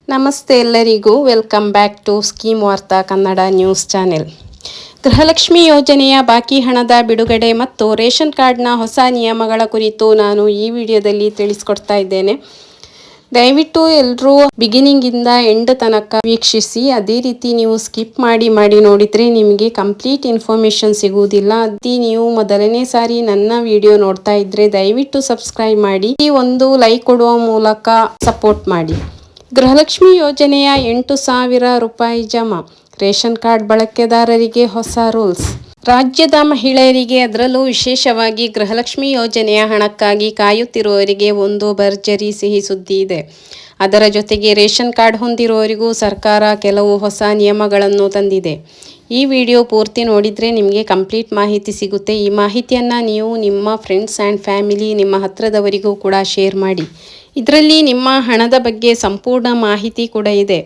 ನಮಸ್ತೆ ಎಲ್ಲರಿಗೂ welcome back to scheme ವಾರ್ತಾ ಕನ್ನಡ ನ್ಯೂಸ್ ಚಾನೆಲ್. ಗೃಹಲಕ್ಷ್ಮಿ ಯೋಜನೆಯ ಬಾಕಿ ಹಣದ ಬಿಡುಗಡೆ ಮತ್ತು ರೇಷನ್ ಕಾರ್ಡ್ನ ಹೊಸ ನಿಯಮಗಳ ಕುರಿತು ನಾನು ಈ ವಿಡಿಯೋದಲ್ಲಿ ತಿಳಿಸ್ಕೊಡ್ತಾ ಇದ್ದೇನೆ. ದಯವಿಟ್ಟು ಎಲ್ಲರೂ ಬಿಗಿನಿಂಗಿಂದ ಎಂಡ್ ತನಕ ವೀಕ್ಷಿಸಿ. ಅದೇ ರೀತಿ ನೀವು ಸ್ಕಿಪ್ ಮಾಡಿ ನೋಡಿದರೆ ನಿಮಗೆ ಕಂಪ್ಲೀಟ್ ಇನ್ಫಾರ್ಮೇಷನ್ ಸಿಗುವುದಿಲ್ಲ. ನೀವು ಮೊದಲನೇ ಸಾರಿ ನನ್ನ ವಿಡಿಯೋ ನೋಡ್ತಾ ಇದ್ರೆ ದಯವಿಟ್ಟು ಸಬ್ಸ್ಕ್ರೈಬ್ ಮಾಡಿ, ಒಂದು ಲೈಕ್ ಕೊಡುವ ಮೂಲಕ ಸಪೋರ್ಟ್ ಮಾಡಿ. ಗೃಹಲಕ್ಷ್ಮಿ ಯೋಜನೆಯ 8,000 ರೂಪಾಯಿ ಜಮಾ. ರೇಷನ್ ಕಾರ್ಡ್ ಬಳಕೆದಾರರಿಗೆ ಹೊಸ ರೂಲ್ಸ್. ರಾಜ್ಯದ ಮಹಿಳೆಯರಿಗೆ, ಅದರಲ್ಲೂ ವಿಶೇಷವಾಗಿ ಗೃಹಲಕ್ಷ್ಮಿ ಯೋಜನೆಯ ಹಣಕ್ಕಾಗಿ ಕಾಯುತ್ತಿರುವವರಿಗೆ ಒಂದು ಭರ್ಜರಿ ಸಿಹಿ ಸುದ್ದಿ ಇದೆ. ಅದರ ಜೊತೆಗೆ ರೇಷನ್ ಕಾರ್ಡ್ ಹೊಂದಿರುವವರಿಗೂ ಸರ್ಕಾರ ಕೆಲವು ಹೊಸ ನಿಯಮಗಳನ್ನು ತಂದಿದೆ. ಈ ವಿಡಿಯೋ ಪೂರ್ತಿ ನೋಡಿದರೆ ನಿಮಗೆ ಕಂಪ್ಲೀಟ್ ಮಾಹಿತಿ ಸಿಗುತ್ತೆ. ಈ ಮಾಹಿತಿಯನ್ನು ನೀವು ನಿಮ್ಮ ಫ್ರೆಂಡ್ಸ್ ಆ್ಯಂಡ್ ಫ್ಯಾಮಿಲಿ, ನಿಮ್ಮ ಹತ್ತಿರದವರಿಗೂ ಕೂಡ ಶೇರ್ ಮಾಡಿ. ಇದರಲ್ಲಿ ನಿಮ್ಮ ಹಣದ ಬಗ್ಗೆ ಸಂಪೂರ್ಣ ಮಾಹಿತಿ ಕೂಡ ಇದೆ.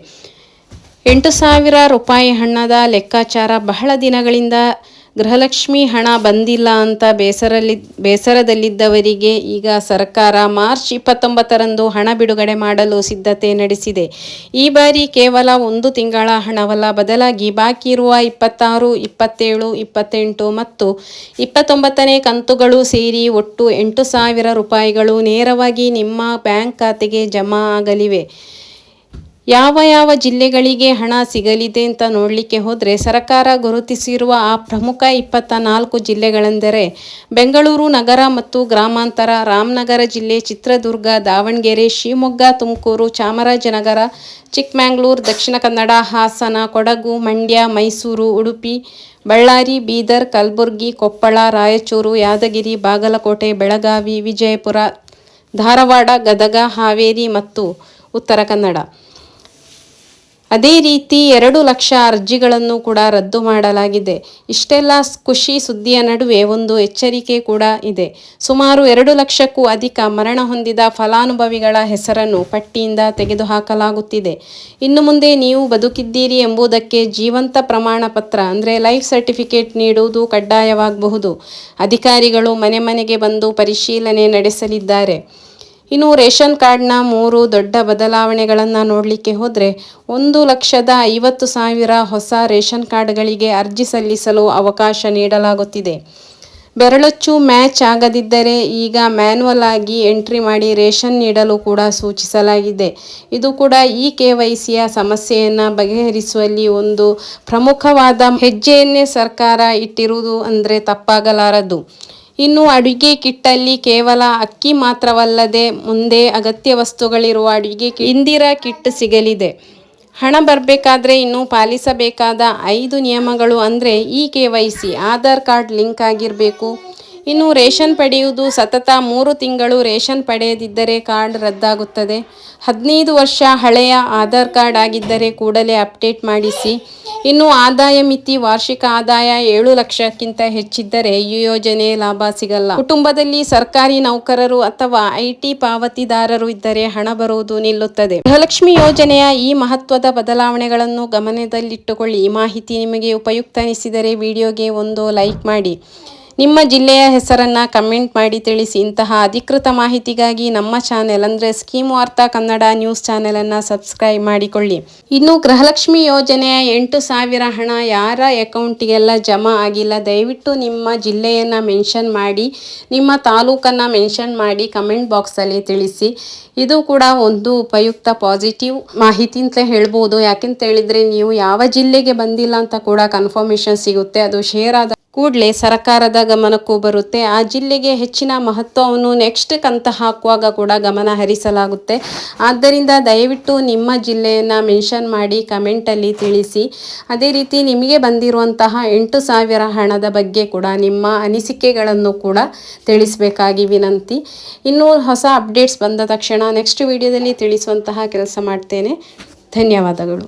8,000 ರೂಪಾಯಿ ಹಣದ ಲೆಕ್ಕಾಚಾರ. ಬಹಳ ದಿನಗಳಿಂದ ಗೃಹಲಕ್ಷ್ಮಿ ಹಣ ಬಂದಿಲ್ಲ ಅಂತ ಬೇಸರದಲ್ಲಿದ್ದವರಿಗೆ ಈಗ ಸರ್ಕಾರ ಮಾರ್ಚ್ 29ರಂದು ಹಣ ಬಿಡುಗಡೆ ಮಾಡಲು ಸಿದ್ಧತೆ ನಡೆಸಿದೆ. ಈ ಬಾರಿ ಕೇವಲ ಒಂದು ತಿಂಗಳ ಹಣವಲ್ಲ, ಬದಲಾಗಿ ಬಾಕಿ ಇರುವ 26, 27, 28 ಮತ್ತು 29ನೇ ಕಂತುಗಳು ಸೇರಿ ಒಟ್ಟು 8,000 ರೂಪಾಯಿಗಳು ನೇರವಾಗಿ ನಿಮ್ಮ ಬ್ಯಾಂಕ್ ಖಾತೆಗೆ ಜಮಾ ಆಗಲಿವೆ. ಯಾವ ಜಿಲ್ಲೆಗಳಿಗೆ ಹಣ ಸಿಗಲಿದೆ ಅಂತ ನೋಡಲಿಕ್ಕೆ ಹೋದರೆ, ಸರ್ಕಾರ ಗುರುತಿಸಿರುವ ಆ ಪ್ರಮುಖ 24 ಜಿಲ್ಲೆಗಳೆಂದರೆ ಬೆಂಗಳೂರು ನಗರ ಮತ್ತು ಗ್ರಾಮಾಂತರ, ರಾಮನಗರ ಜಿಲ್ಲೆ, ಚಿತ್ರದುರ್ಗ, ದಾವಣಗೆರೆ, ಶಿವಮೊಗ್ಗ, ತುಮಕೂರು, ಚಾಮರಾಜನಗರ, ಚಿಕ್ಕಮಗಳೂರು, ದಕ್ಷಿಣ ಕನ್ನಡ, ಹಾಸನ, ಕೊಡಗು, ಮಂಡ್ಯ, ಮೈಸೂರು, ಉಡುಪಿ, ಬಳ್ಳಾರಿ, ಬೀದರ್, ಕಲಬುರಗಿ, ಕೊಪ್ಪಳ, ರಾಯಚೂರು, ಯಾದಗಿರಿ, ಬಾಗಲಕೋಟೆ, ಬೆಳಗಾವಿ, ವಿಜಯಪುರ, ಧಾರವಾಡ, ಗದಗ, ಹಾವೇರಿ ಮತ್ತು ಉತ್ತರ ಕನ್ನಡ. ಅದೇ ರೀತಿ 2 ಲಕ್ಷ ಅರ್ಜಿಗಳನ್ನು ಕೂಡ ರದ್ದು ಮಾಡಲಾಗಿದೆ. ಇಷ್ಟೆಲ್ಲ ಖುಷಿ ಸುದ್ದಿಯ ನಡುವೆ ಒಂದು ಎಚ್ಚರಿಕೆ ಕೂಡ ಇದೆ. ಸುಮಾರು 2 ಲಕ್ಷಕ್ಕೂ ಅಧಿಕ ಮರಣ ಹೊಂದಿದ ಫಲಾನುಭವಿಗಳ ಹೆಸರನ್ನು ಪಟ್ಟಿಯಿಂದ ತೆಗೆದುಹಾಕಲಾಗುತ್ತಿದೆ. ಇನ್ನು ಮುಂದೆ ನೀವು ಬದುಕಿದ್ದೀರಿ ಎಂಬುದಕ್ಕೆ ಜೀವಂತ ಪ್ರಮಾಣ ಪತ್ರ ಅಂದರೆ ಲೈಫ್ ಸರ್ಟಿಫಿಕೇಟ್ ನೀಡುವುದು ಕಡ್ಡಾಯವಾಗಬಹುದು. ಅಧಿಕಾರಿಗಳು ಮನೆಗೆ ಬಂದು ಪರಿಶೀಲನೆ ನಡೆಸಲಿದ್ದಾರೆ. ಇನ್ನು ರೇಷನ್ ಕಾರ್ಡ್ನ 3 ದೊಡ್ಡ ಬದಲಾವಣೆಗಳನ್ನು ನೋಡಲಿಕ್ಕೆ ಹೋದರೆ, 1,50,000 ಹೊಸ ರೇಷನ್ ಕಾರ್ಡ್ಗಳಿಗೆ ಅರ್ಜಿ ಸಲ್ಲಿಸಲು ಅವಕಾಶ ನೀಡಲಾಗುತ್ತಿದೆ. ಬೆರಳಚ್ಚು ಮ್ಯಾಚ್ ಆಗದಿದ್ದರೆ ಈಗ ಮ್ಯಾನ್ಯುವಲ್ ಆಗಿ ಎಂಟ್ರಿ ಮಾಡಿ ರೇಷನ್ ನೀಡಲು ಕೂಡ ಸೂಚಿಸಲಾಗಿದೆ. ಇದು ಕೂಡ ಈ KYCಯ ಸಮಸ್ಯೆಯನ್ನು ಬಗೆಹರಿಸುವಲ್ಲಿ ಒಂದು ಪ್ರಮುಖವಾದ ಹೆಜ್ಜೆಯನ್ನೇ ಸರ್ಕಾರ ಇಟ್ಟಿರುವುದು ಅಂದರೆ ತಪ್ಪಾಗಲಾರದು. ಇನ್ನು ಅಡುಗೆ ಕಿಟ್ಟಲ್ಲಿ ಕೇವಲ ಅಕ್ಕಿ ಮಾತ್ರವಲ್ಲದೆ ಮುಂದೆ ಅಗತ್ಯ ವಸ್ತುಗಳಿರುವ ಅಡುಗೆ ಇಂದಿರಾ ಕಿಟ್ ಸಿಗಲಿದೆ. ಹಣ ಬರಬೇಕಾದ್ರೆ ಇನ್ನು ಪಾಲಿಸಬೇಕಾದ 5 ನಿಯಮಗಳು ಅಂದರೆ ಈ KYC, ಆಧಾರ್ ಕಾರ್ಡ್ ಲಿಂಕ್ ಆಗಿರಬೇಕು. ಇನ್ನು ರೇಷನ್ ಪಡೆಯುವುದು ಸತತ 3 ತಿಂಗಳು ರೇಷನ್ ಪಡೆಯದಿದ್ದರೆ ಕಾರ್ಡ್ ರದ್ದಾಗುತ್ತದೆ. 15 ವರ್ಷ ಹಳೆಯ ಆಧಾರ್ ಕಾರ್ಡ್ ಆಗಿದ್ದರೆ ಕೂಡಲೇ ಅಪ್ಡೇಟ್ ಮಾಡಿಸಿ. ಇನ್ನು ಆದಾಯ ಮಿತಿ, ವಾರ್ಷಿಕ ಆದಾಯ 7 ಲಕ್ಷಕ್ಕಿಂತ ಹೆಚ್ಚಿದ್ದರೆ ಈ ಯೋಜನೆ ಲಾಭ ಸಿಗಲ್ಲ. ಕುಟುಂಬದಲ್ಲಿ ಸರ್ಕಾರಿ ನೌಕರರು ಅಥವಾ IT ಪಾವತಿದಾರರು ಇದ್ದರೆ ಹಣ ಬರುವುದು ನಿಲ್ಲುತ್ತದೆ. ಗೃಹಲಕ್ಷ್ಮಿ ಯೋಜನೆಯ ಈ ಮಹತ್ವದ ಬದಲಾವಣೆಗಳನ್ನು ಗಮನದಲ್ಲಿಟ್ಟುಕೊಳ್ಳಿ. ಈ ಮಾಹಿತಿ ನಿಮಗೆ ಉಪಯುಕ್ತ ಅನಿಸಿದರೆ ವಿಡಿಯೋಗೆ ಒಂದು ಲೈಕ್ ಮಾಡಿ. ನಿಮ್ಮ ಜಿಲ್ಲೆಯ ಹೆಸರನ್ನು ಕಮೆಂಟ್ ಮಾಡಿ ತಿಳಿಸಿ. ಇಂತಹ ಅಧಿಕೃತ ಮಾಹಿತಿಗಾಗಿ ನಮ್ಮ ಚಾನೆಲ್ ಅಂದರೆ ಸ್ಕೀಮ್ ವಾರ್ತಾ ಕನ್ನಡ ನ್ಯೂಸ್ ಚಾನೆಲನ್ನು ಸಬ್ಸ್ಕ್ರೈಬ್ ಮಾಡಿಕೊಳ್ಳಿ. ಇನ್ನು ಗೃಹಲಕ್ಷ್ಮಿ ಯೋಜನೆಯ 8,000 ಹಣ ಯಾರ ಅಕೌಂಟಿಗೆಲ್ಲ ಜಮಾ ಆಗಿಲ್ಲ, ದಯವಿಟ್ಟು ನಿಮ್ಮ ಜಿಲ್ಲೆಯನ್ನು ಮೆನ್ಷನ್ ಮಾಡಿ, ನಿಮ್ಮ ತಾಲೂಕನ್ನು ಮೆನ್ಷನ್ ಮಾಡಿ ಕಮೆಂಟ್ ಬಾಕ್ಸಲ್ಲಿ ತಿಳಿಸಿ. ಇದು ಕೂಡ ಒಂದು ಉಪಯುಕ್ತ ಪಾಸಿಟಿವ್ ಮಾಹಿತಿ ಅಂತ ಹೇಳ್ಬೋದು. ಯಾಕೆಂತ ಹೇಳಿದರೆ ನೀವು ಯಾವ ಜಿಲ್ಲೆಗೆ ಬಂದಿಲ್ಲ ಅಂತ ಕೂಡ ಕನ್ಫರ್ಮೇಷನ್ ಸಿಗುತ್ತೆ. ಅದು ಶೇರ್ ಆದ ಕೂಡಲೇ ಸರ್ಕಾರದ ಗಮನಕ್ಕೂ ಬರುತ್ತೆ. ಆ ಜಿಲ್ಲೆಗೆ ಹೆಚ್ಚಿನ ಮಹತ್ವವನ್ನು ನೆಕ್ಸ್ಟ್ ಕಂತು ಹಾಕುವಾಗ ಕೂಡ ಗಮನ ಹರಿಸಲಾಗುತ್ತೆ. ಆದ್ದರಿಂದ ದಯವಿಟ್ಟು ನಿಮ್ಮ ಜಿಲ್ಲೆಯನ್ನು ಮೆನ್ಷನ್ ಮಾಡಿ ಕಮೆಂಟಲ್ಲಿ ತಿಳಿಸಿ. ಅದೇ ರೀತಿ ನಿಮಗೆ ಬಂದಿರುವಂತಹ 8,000 ಹಣದ ಬಗ್ಗೆ ಕೂಡ ನಿಮ್ಮ ಅನಿಸಿಕೆಗಳನ್ನು ಕೂಡ ತಿಳಿಸಬೇಕಾಗಿ ವಿನಂತಿ. ಇನ್ನೂ ಹೊಸ ಅಪ್ಡೇಟ್ಸ್ ಬಂದ ತಕ್ಷಣ ನೆಕ್ಸ್ಟ್ ವಿಡಿಯೋದಲ್ಲಿ ತಿಳಿಸುವಂತಹ ಕೆಲಸ ಮಾಡ್ತೇನೆ. ಧನ್ಯವಾದಗಳು.